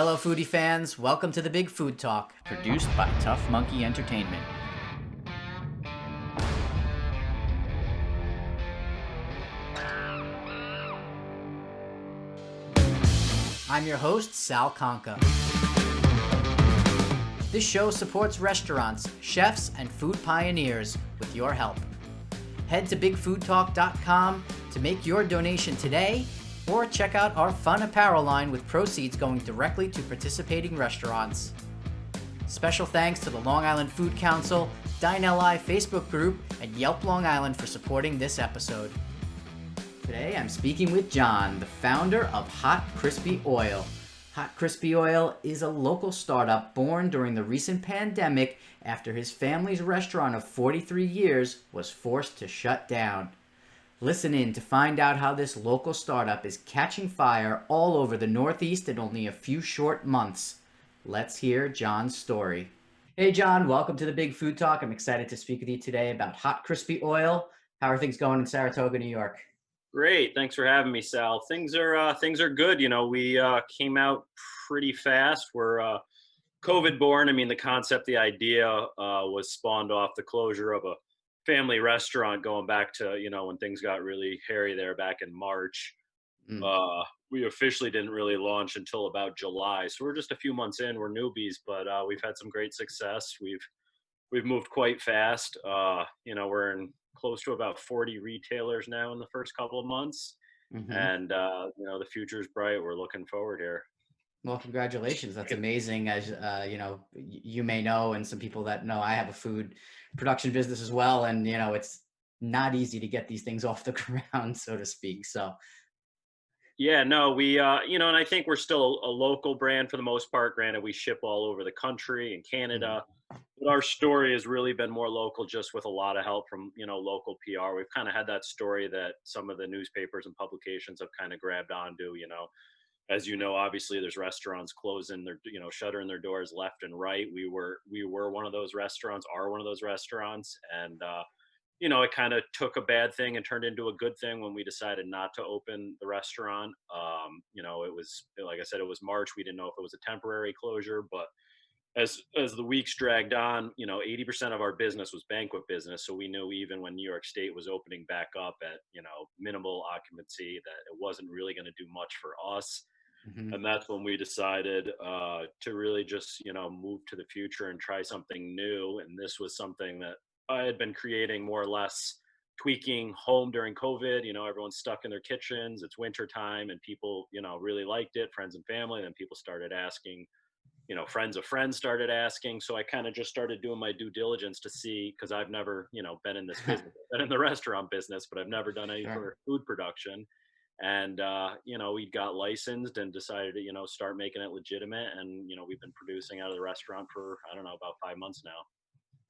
Hello, foodie fans. Welcome to the Big Food Talk, produced by Tough Monkey Entertainment. I'm your host, Sal Conca. This show supports restaurants, chefs, and food pioneers with your help. Head to bigfoodtalk.com to make your donation today, or check out our fun apparel line with proceeds going directly to participating restaurants. Special thanks to the Long Island Food Council, Dine LI Facebook group, and Yelp Long Island for supporting this episode. Today I'm speaking with John, the founder of Hot Crispy Oil. Hot Crispy Oil is a local startup born during the recent pandemic after his family's restaurant of 43 years was forced to shut down. Listen in to find out how this local startup is catching fire all over the Northeast in only a few short months. Let's hear John's story. Hey John, welcome to the Big Food Talk. I'm excited to speak with you today about Hot Crispy Oil. How are things going in Saratoga, New York? Great. Thanks for having me, Sal. Things are good. We came out pretty fast. We're COVID born. I mean, the concept, the idea was spawned off the closure of a family restaurant going back to, when things got really hairy there back in March. Mm. We officially didn't really launch until about July. So we're just a few months in. We're newbies, but we've had some great success. We've moved quite fast. We're in close to about 40 retailers now in the first couple of months, Mm-hmm. and the future's bright. We're looking forward here. Well, congratulations. That's amazing. As you may know, and some people that know, I have a food production business as well, and it's not easy to get these things off the ground, so to speak. So, Yeah, no, and I think we're still a local brand for the most part. Granted, we ship all over the country and mhm. Canada, but our story has really been more local, just with a lot of help from local PR. We've kind of had that story that some of the newspapers and publications have kind of grabbed onto. As you know, obviously there's restaurants closing their, shuttering their doors left and right. We were one of those restaurants, are one of those restaurants, and it kind of took a bad thing and turned into a good thing when we decided not to open the restaurant. It was, like I said, it was March. We didn't know if it was a temporary closure, but as the weeks dragged on, 80% of our business was banquet business. So we knew even when New York State was opening back up at, minimal occupancy, that it wasn't really going to do much for us. Mhm. And that's when we decided to really just move to the future and try something new. And this was something that I had been creating more or less, tweaking home during COVID. Everyone's stuck in their kitchens, it's winter time, and people really liked it, friends and family. And then people started asking, friends of friends started asking. So I kind of just started doing my due diligence to see, because I've never been in this business, been in the restaurant business, but I've never done any Sure. sort of food production. And we got licensed and decided to start making it legitimate. And we've been producing out of the restaurant for, I don't know, about 5 months now.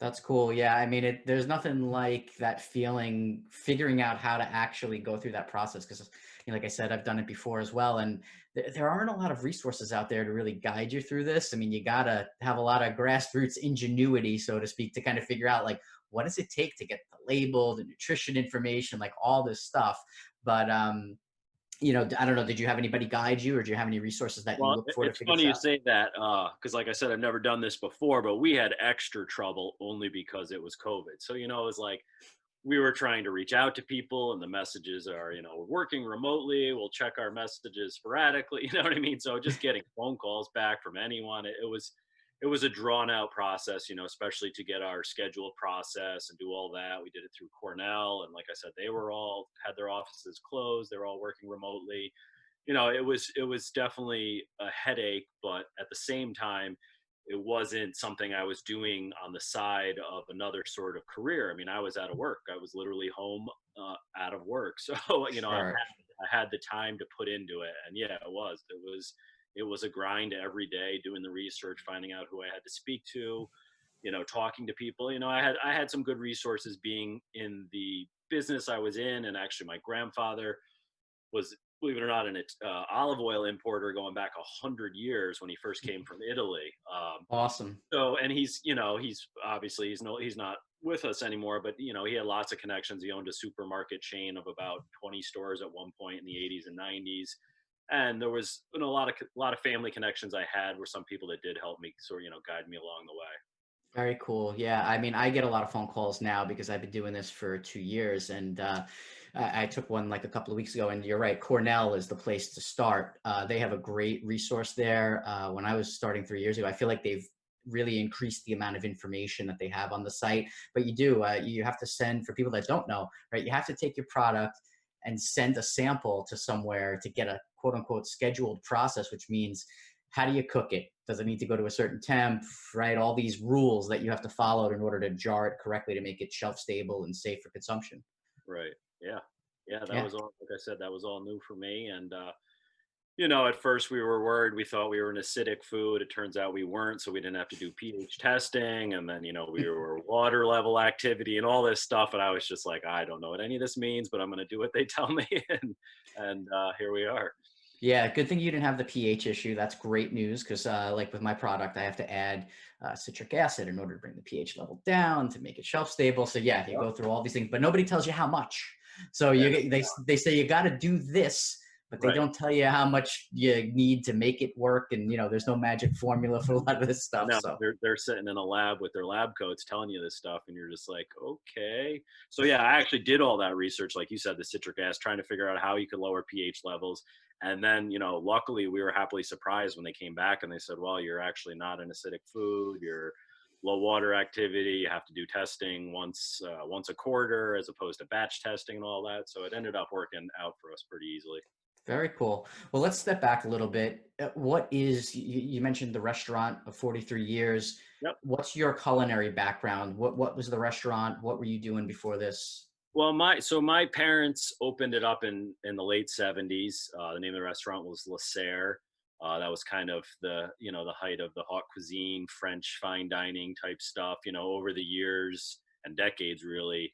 That's cool. Yeah, I mean, there's nothing like that feeling, figuring out how to actually go through that process. Because, like I said, I've done it before as well, and there aren't a lot of resources out there to really guide you through this. I mean, you gotta have a lot of grassroots ingenuity, so to speak, to kind of figure out like what does it take to get the label, the nutrition information, like all this stuff. But I don't know. Did you have anybody guide you, or do you have any resources that you Well, look for to it's figure funny this you out? say that, because like I said, I've never done this before, but we had extra trouble only because it was COVID. So, it was like we were trying to reach out to people, and the messages are, we're working remotely. We'll check our messages sporadically. You know what I mean? So just getting phone calls back from anyone, it was a drawn out process, especially to get our schedule process and do all that. We did it through Cornell. And like I said, they were all had their offices closed. They were all working remotely. It was definitely a headache, but at the same time, it wasn't something I was doing on the side of another sort of career. I mean, I was out of work. I was literally home, out of work. So, Sure. I had the time to put into it. And yeah, it was a grind every day, doing the research, finding out who I had to speak to, talking to people. I had some good resources being in the business I was in. And actually my grandfather was, believe it or not, an olive oil importer going back 100 years when he first came from Italy. Awesome. And he's obviously he's not with us anymore, but he had lots of connections. He owned a supermarket chain of about 20 stores at one point in the 80s and 90s. And there was, you know, a lot of family connections I had were some people that did help me sort of, you know, guide me along the way. Very cool. Yeah, I mean, I get a lot of phone calls now because I've been doing this for 2 years, and I took one like a couple of weeks ago. And you're right, Cornell is the place to start. They have a great resource there. When I was starting 3 years ago, I feel like they've really increased the amount of information that they have on the site. But you have to send, for people that don't know, right? You have to take your product and send a sample to somewhere to get a quote unquote scheduled process, which means how do you cook it? Does it need to go to a certain temp, right? All these rules that you have to follow in order to jar it correctly to make it shelf stable and safe for consumption. Right. Yeah. Yeah. That Yeah. was all, like I said, that was all new for me. And, you know, at first we were worried. We thought we were an acidic food. It turns out we weren't. So we didn't have to do pH testing. And then, you know, we were water level activity and all this stuff. And I was just like, I don't know what any of this means, but I'm going to do what they tell me. And here we are. Yeah, good thing you didn't have the pH issue. That's great news because, like with my product, I have to add citric acid in order to bring the pH level down to make it shelf stable. So yeah, you Yep. go through all these things, but nobody tells you how much. So Yeah. they say you got to do this, but they Right. don't tell you how much you need to make it work. And there's no magic formula for a lot of this stuff. No, So they're sitting in a lab with their lab coats telling you this stuff, and you're just like, okay. So yeah, I actually did all that research, like you said, the citric acid, trying to figure out how you could lower pH levels. And then, you know, luckily we were happily surprised when they came back and they said, well, you're actually not an acidic food. You're low water activity. You have to do testing once a quarter as opposed to batch testing and all that. So it ended up working out for us pretty easily. very cool. Well, let's step back a little bit. What is, you mentioned the restaurant of 43 years. Yep. What's your culinary background? What was the restaurant? What were you doing before this? Well, my parents opened it up in the late '70s. The name of the restaurant was Le Serre. That was kind of the height of the haute cuisine, French fine dining type stuff. You know, over the years and decades, really,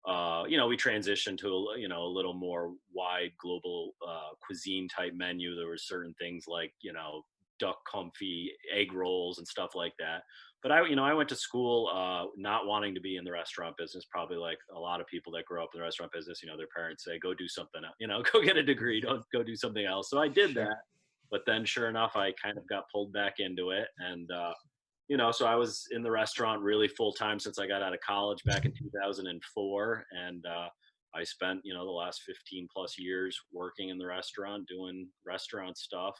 we transitioned to a little more wide global cuisine type menu. There were certain things like duck confit, egg rolls, and stuff like that. But I went to school not wanting to be in the restaurant business, probably like a lot of people that grow up in the restaurant business. Their parents say, go do something, go get a degree, don't go do something else. So I did Sure. that. But then sure enough, I kind of got pulled back into it. And, so I was in the restaurant really full time since I got out of college back in 2004. And I spent, the last 15 plus years working in the restaurant, doing restaurant stuff.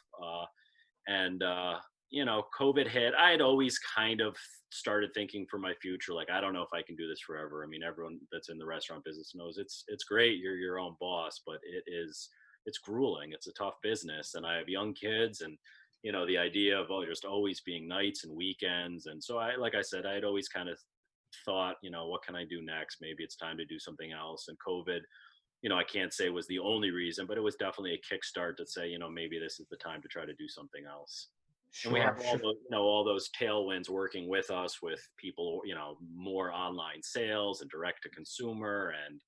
And COVID hit. I had always kind of started thinking for my future, like, I don't know if I can do this forever. I mean, everyone that's in the restaurant business knows it's great. You're your own boss, but it's grueling. It's a tough business. And I have young kids, and the idea of just always being nights and weekends. And so like I said, I had always kind of thought, what can I do next? Maybe it's time to do something else. And COVID, I can't say was the only reason, but it was definitely a kickstart to say, maybe this is the time to try to do something else. And we have Sure, sure. all those tailwinds working with us, with people, more online sales and direct to consumer, and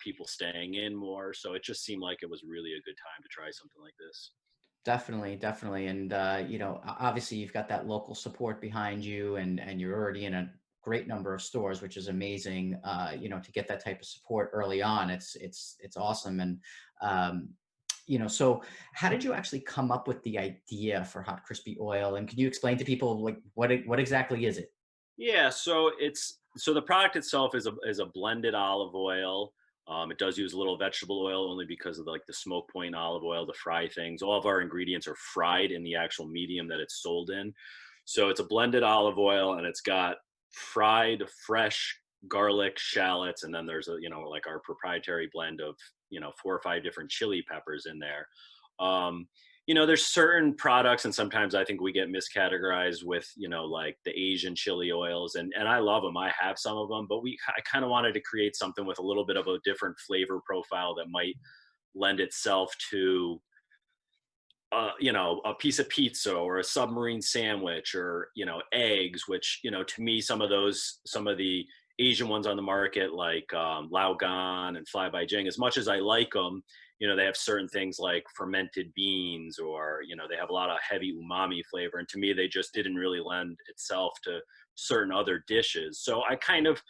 people staying in more. So it just seemed like it was really a good time to try something like this. Definitely, definitely. And obviously you've got that local support behind you, and you're already in a great number of stores, which is amazing. To get that type of support early on, it's awesome. And so how did you actually come up with the idea for hot crispy oil? And can you explain to people like what exactly is it? Yeah, so the product itself is a blended olive oil. It does use a little vegetable oil only because of the smoke point olive oil to fry things. All of our ingredients are fried in the actual medium that it's sold in. So it's a blended olive oil, and it's got fried fresh garlic, shallots, and then there's like our proprietary blend of 4 or 5 different chili peppers in there. Um, there's certain products, and sometimes I think we get miscategorized with, like the Asian chili oils, and I love them. I have some of them, but I kind of wanted to create something with a little bit of a different flavor profile that might lend itself to, a piece of pizza or a submarine sandwich, or, eggs, which, to me, some of the Asian ones on the market, like Lao Gan and Fly By Jing, as much as I like them, they have certain things like fermented beans, or, they have a lot of heavy umami flavor. And to me, they just didn't really lend itself to certain other dishes. So I kind of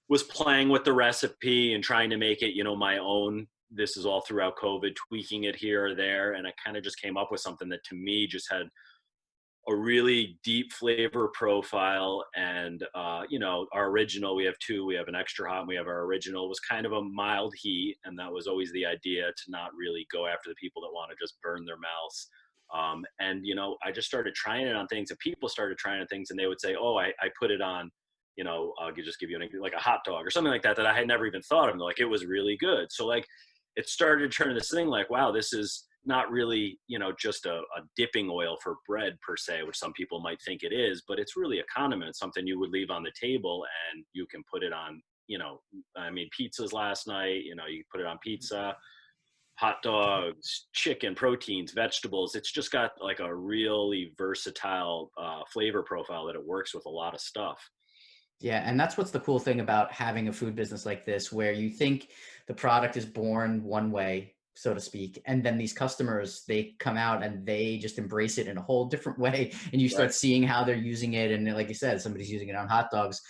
was playing with the recipe and trying to make it, my own this is all throughout COVID, tweaking it here or there. And I kind of just came up with something that to me just had a really deep flavor profile. And our original, we have two, we have an extra hot and we have our original, was kind of a mild heat, and that was always the idea, to not really go after the people that want to just burn their mouths. And I just started trying it on things, and people started trying things, and they would say, oh, I put it on, I'll just give you like a hot dog or something like that I had never even thought of. And like, it was really good. So like, it started turning this thing like, wow, this is not really, just a dipping oil for bread per se, which some people might think it is, but it's really a condiment. It's something you would leave on the table, and you can put it on, pizzas last night, you put it on pizza, hot dogs, chicken, proteins, vegetables. It's just got like a really versatile flavor profile that it works with a lot of stuff. Yeah, and that's what's the cool thing about having a food business like this, where you think the product is born one way, so to speak, and then these customers, they come out and they just embrace it in a whole different way, and you Right. start seeing how they're using it, and like you said, somebody's using it on hot dogs.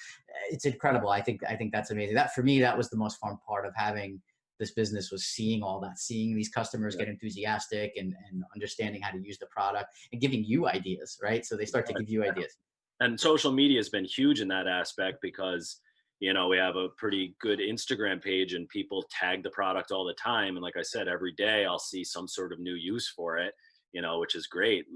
It's incredible. I think that's amazing. That, for me, that was the most fun part of having this business, was seeing all that, seeing these customers Yeah. get enthusiastic and understanding how to use the product and giving you ideas, right? So they start to give you ideas. And social media has been huge in that aspect, because we have a pretty good Instagram page, and people tag the product all the time. And like I said, every day I'll see some sort of new use for it, which is great.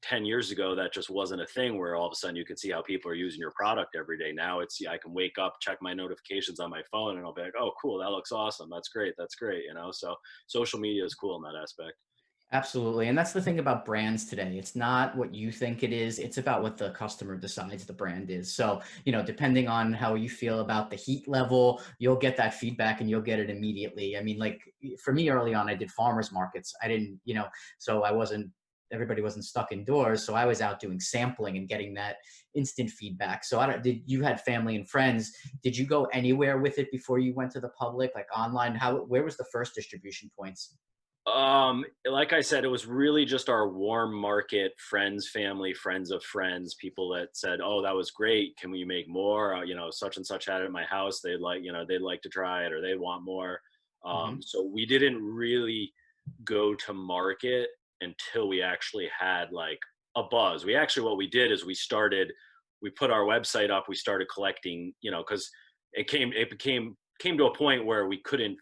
10 years ago, that just wasn't a thing, where all of a sudden you could see how people are using your product every day. Now I can wake up, check my notifications on my phone, and I'll be like, oh, cool, that looks awesome, that's great, so social media is cool in that aspect. Absolutely. And that's the thing about brands today. It's not what you think it is. It's about what the customer decides the brand is. So, depending on how you feel about the heat level, you'll get that feedback and you'll get it immediately. I mean, like for me early on, I did farmers markets. I didn't, so everybody wasn't stuck indoors. So I was out doing sampling and getting that instant feedback. So you had family and friends. Did you go anywhere with it before you went to the public, like online? Where was the first distribution points? Like I said, it was really just our warm market friends, family, friends of friends, people that said, "Oh, that was great. Can we make more?" Such and such had it at my house. They'd like to try it, or they want more. Hmm. So we didn't really go to market until we actually had like a buzz. What we did is we put our website up. We started collecting, because it came to a point where we couldn't,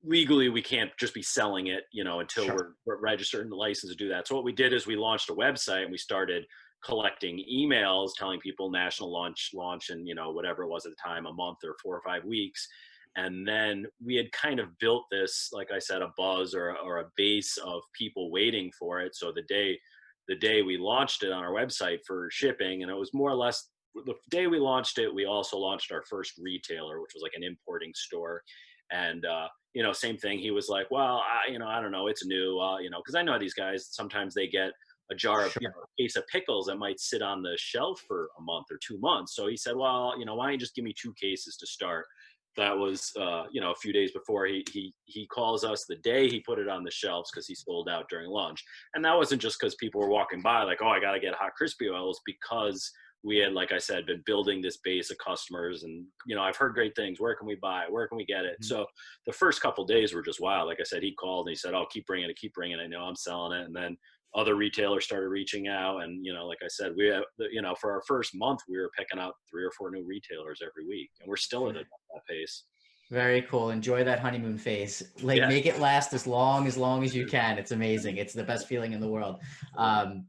legally we can't just be selling it, until Sure. we're registered and licensed to do that. So what we did is we launched a website, and we started collecting emails telling people national launch and whatever it was at the time, a month or 4 or 5 weeks. And then we had kind of built this, like I said, a buzz or a base of people waiting for it. So the day we launched it on our website for shipping, and it was more or less the day we launched it, we also launched our first retailer, which was like an importing store. And same thing. He was like, well, I don't know, it's new, because I know these guys, sometimes they get a jar of, Sure. a case of pickles that might sit on the shelf for a month or 2 months. So he said, well, why don't you just give me 2 cases to start? That was, a few days before he calls us the day he put it on the shelves, because he sold out during lunch. And that wasn't just because people were walking by like, oh, I got to get hot crispy oils, because we had, like I said, been building this base of customers, and I've heard great things. Where can we buy? Where can we get it? Mhm. So the first couple of days were just wild. Like I said, he called and he said, "Oh, keep bringing it, keep bringing it. I know I'm selling it." And then other retailers started reaching out, and like I said, we have, for our first month, we were picking up 3 or 4 new retailers every week, and we're still at that pace. Very cool. Enjoy that honeymoon phase. Like, Yeah. make it last as long as you can. It's amazing. It's the best feeling in the world. Um,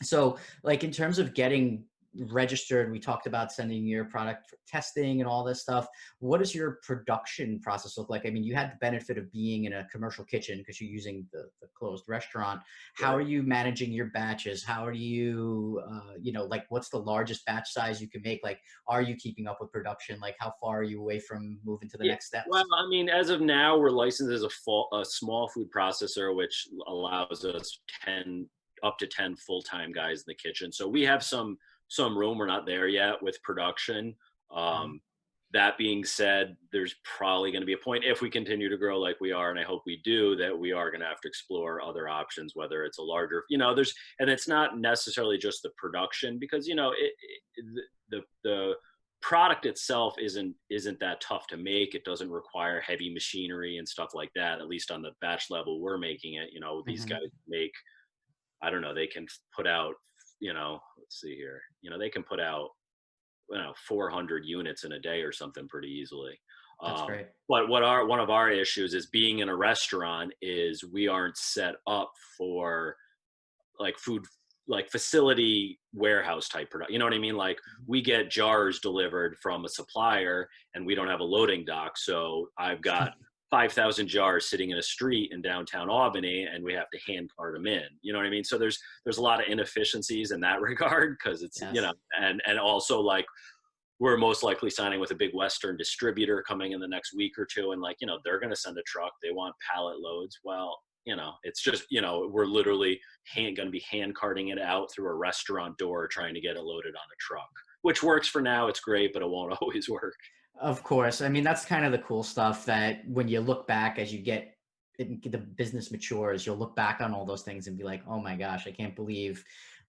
so, like, in terms of getting registered, we talked about sending your product for testing and all this stuff. What does your production process look like? I mean, you had the benefit of being in a commercial kitchen because you're using the closed restaurant. How are Right. you managing your batches? How are you, like, what's the largest batch size you can make? Like, are you keeping up with production? Like, how far are you away from moving to the Yeah, next well, steps? I mean, as of now, we're licensed as a small food processor, which allows us 10 up to 10 full-time guys in the kitchen. So we have some room. We're not there yet with production. Mhm. Um, that being said, there's probably going to be a point, if we continue to grow like we are, and I hope we do, that we are going to have to explore other options, whether it's a larger, and it's not necessarily just the production, because the product itself isn't that tough to make. It doesn't require heavy machinery and stuff like that. At least on the batch level we're making it. These Hmm. guys make, I don't know, they can put out, let's see here, they can put out 400 units in a day or something pretty easily. That's great. But one of our issues is being in a restaurant is we aren't set up for like food, like facility warehouse type product. You know what I mean? Like we get jars delivered from a supplier and we don't have a loading dock. So I've got 5,000 jars sitting in a street in downtown Albany and we have to hand cart them in. You know what I mean? So there's a lot of inefficiencies in that regard because it's, Yes. and also like we're most likely signing with a big Western distributor coming in the next week or two. And like, they're going to send a truck. They want pallet loads. Well, it's just, we're literally going to be hand carting it out through a restaurant door, trying to get it loaded on a truck, which works for now. It's great, but it won't always work. Of course. I mean, that's kind of the cool stuff that when you look back as you get the business matures, you'll look back on all those things and be like, oh my gosh, I can't believe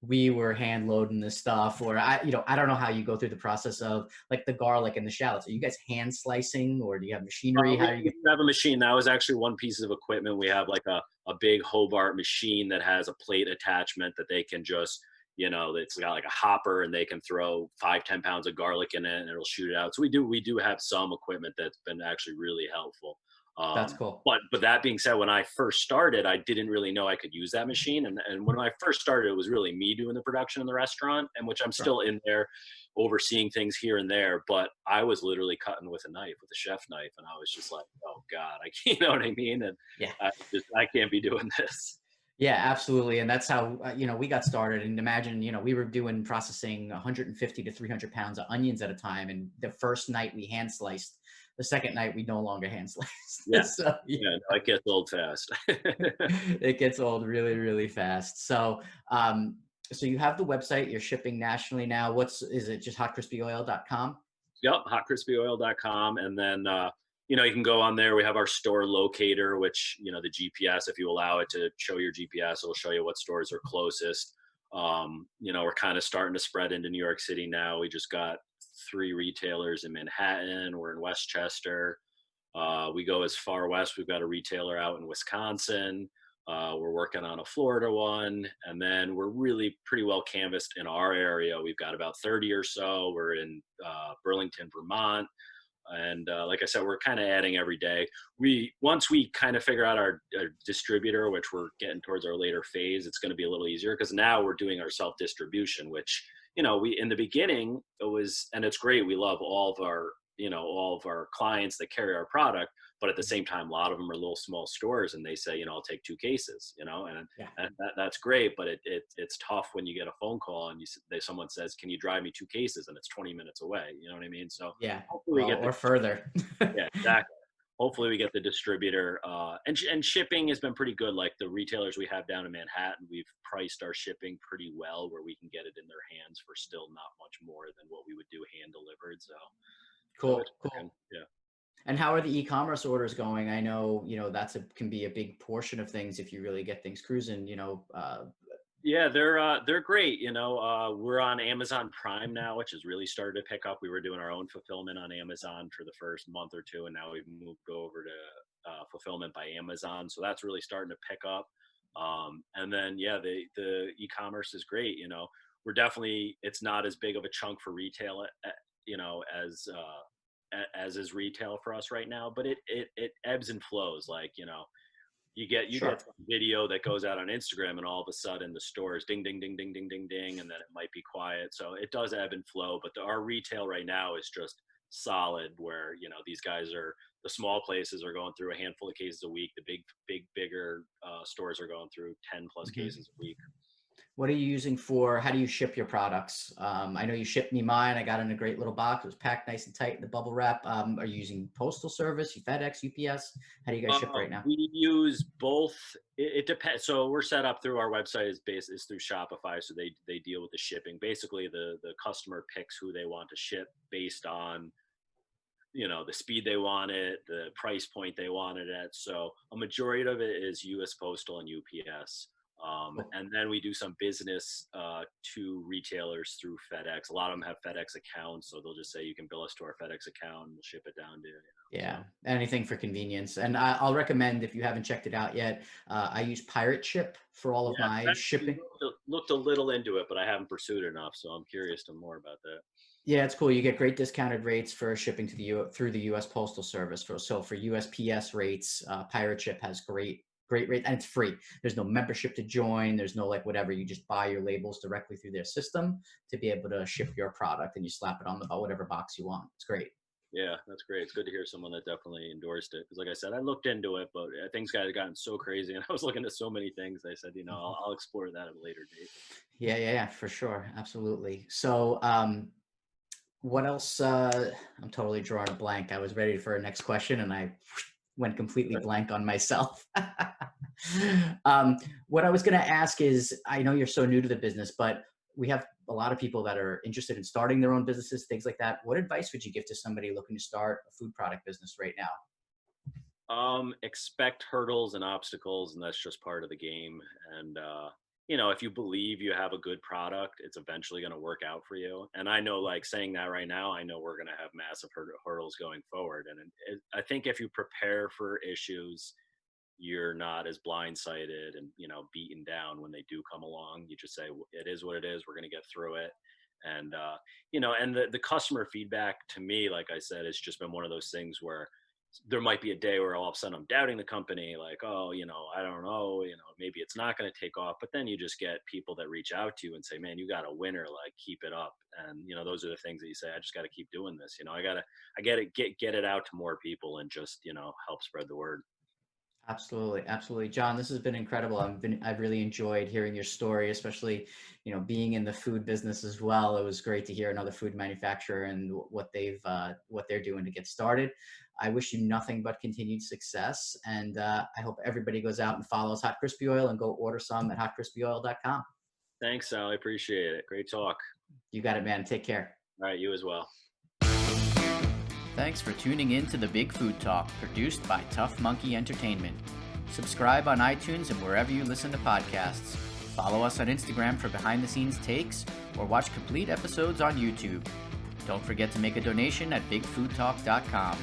we were hand loading this stuff. Or I don't know how you go through the process of like the garlic and the shallots. Are you guys hand slicing or do you have machinery? How do you We get? have a machine. That was actually one piece of equipment. We have like a big Hobart machine that has a plate attachment that they can just, it's got like a hopper and they can throw 5-10 pounds of garlic in it and it'll shoot it out. So we do have some equipment that's been actually really helpful. That's cool. But that being said, when I first started, I didn't really know I could use that machine. And when I first started, it was really me doing the production in the restaurant, and which I'm Sure. still in there overseeing things here and there. But I was literally cutting with a knife, with a chef knife, and I was just like, oh God, I can't, you know what I mean? And Yeah. I can't be doing this. Yeah, absolutely. And that's how, we got started. And imagine, we were doing processing 150 to 300 pounds of onions at a time. And the first night we hand sliced, the second night we no longer hand Yeah, sliced. So yeah, yeah, no, it gets old fast. it gets old really, really fast. So you have the website, you're shipping nationally now. Is it just hotcrispyoil.com? Yep, hotcrispyoil.com. And then, you can go on there. We have our store locator, which, the GPS, if you allow it to show your GPS, it'll show you what stores are closest. We're kind of starting to spread into New York City now. We just got 3 retailers in Manhattan. We're in Westchester. We go as far west. We've got a retailer out in Wisconsin. We're working on a Florida one, and then we're really pretty well canvassed in our area. We've got about 30 or so. We're in Burlington, Vermont, and like I said, we're kind of adding every day. Once we kind of figure out our distributor, which we're getting towards our later phase, it's going to be a little easier because now we're doing our self distribution, which we in the beginning it was, and it's great. We love all of our clients that carry our product, but at the same time, a lot of them are little small stores, and they say, I'll take 2 cases, Yeah. and that's great, but it's tough when you get a phone call and someone says, can you drive me 2 cases, and it's 20 minutes away, you know what I mean? So Yeah. hopefully we Well, get the, or further. yeah, exactly. Hopefully we get the distributor, and shipping has been pretty good. Like the retailers we have down in Manhattan, we've priced our shipping pretty well where we can get it in their hands for still not much more than what we would do hand delivered. So it's Cool. working. Cool. Yeah. And how are the e-commerce orders going? I know, can be a big portion of things if you really get things cruising, Yeah, they're great. We're on Amazon Prime now, which has really started to pick up. We were doing our own fulfillment on Amazon for the first month or two, and now we've moved over to fulfillment by Amazon. So that's really starting to pick up. And then yeah, the e-commerce is great. We're definitely, it's not as big of a chunk for retail, as is retail for us right now, but it ebbs and flows. Like you get Sure. some video that goes out on Instagram and all of a sudden the store is ding ding ding ding ding ding ding, and then it might be quiet. So it does ebb and flow, but our retail right now is just solid, where these guys are, the small places are going through a handful of cases a week. The bigger stores are going through 10 plus Mhm. cases a week. What are you using how do you ship your products? I know you shipped me mine. I got in a great little box. It was packed nice and tight in the bubble wrap. Are you using postal service, FedEx, UPS? How do you guys ship right now? We use both. It depends. So we're set up through our website is through Shopify. So they deal with the shipping. Basically, the customer picks who they want to ship based on the speed they want it, the price point they want it at. So a majority of it is U.S. Postal and UPS. And then we do some business to retailers through FedEx. A lot of them have FedEx accounts, so they'll just say you can bill us to our FedEx account and we'll ship it down to you. Yeah, So, anything for convenience. And I'll recommend, if you haven't checked it out yet, I use Pirate Ship for all of yeah, my I've actually shipping. looked a little into it, but I haven't pursued it enough. So I'm curious to more about that. Yeah, it's cool. You get great discounted rates for shipping to through the U.S. Postal Service. For USPS rates, Pirate Ship has great rate, and it's free. There's no membership to join. There's no like whatever. You just buy your labels directly through their system to be able to ship your product, and you slap it on the whatever box you want. It's great. Yeah, that's great. It's good to hear someone that definitely endorsed it. Because, like I said, I looked into it, but things had gotten so crazy, and I was looking at so many things. I said, I'll explore that at a later date. Yeah, for sure, absolutely. So, what else? I'm totally drawing a blank. I was ready for a next question, and I went completely blank on myself. What I was going to ask is, I know you're so new to the business, but we have a lot of people that are interested in starting their own businesses, things like that. What advice would you give to somebody looking to start a food product business right now? Expect hurdles and obstacles, and that's just part of the game. And if you believe you have a good product, it's eventually going to work out for you. And I know, like saying that right now, I know we're going to have massive hurdles going forward. And I think if you prepare for issues, you're not as blindsided and beaten down when they do come along. You just say, it is what it is. We're going to get through it. And and the customer feedback to me, like I said, it's just been one of those things where there might be a day where all of a sudden I'm doubting the company, like, oh, I don't know, maybe it's not going to take off. But then you just get people that reach out to you and say, man, you got a winner, like, keep it up. And those are the things that you say, I just got to keep doing this. I got to get it out to more people and just help spread the word. Absolutely, John. This has been incredible. I've really enjoyed hearing your story, especially being in the food business as well. It was great to hear another food manufacturer and what they're doing to get started. I wish you nothing but continued success, and I hope everybody goes out and follows Hot Crispy Oil and go order some at hotcrispyoil.com. Thanks, Sal. I appreciate it. Great talk. You got it, man. Take care. All right, you as well. Thanks for tuning in to the Big Food Talk, produced by Tough Monkey Entertainment. Subscribe on iTunes and wherever you listen to podcasts. Follow us on Instagram for behind-the-scenes takes, or watch complete episodes on YouTube. Don't forget to make a donation at bigfoodtalk.com.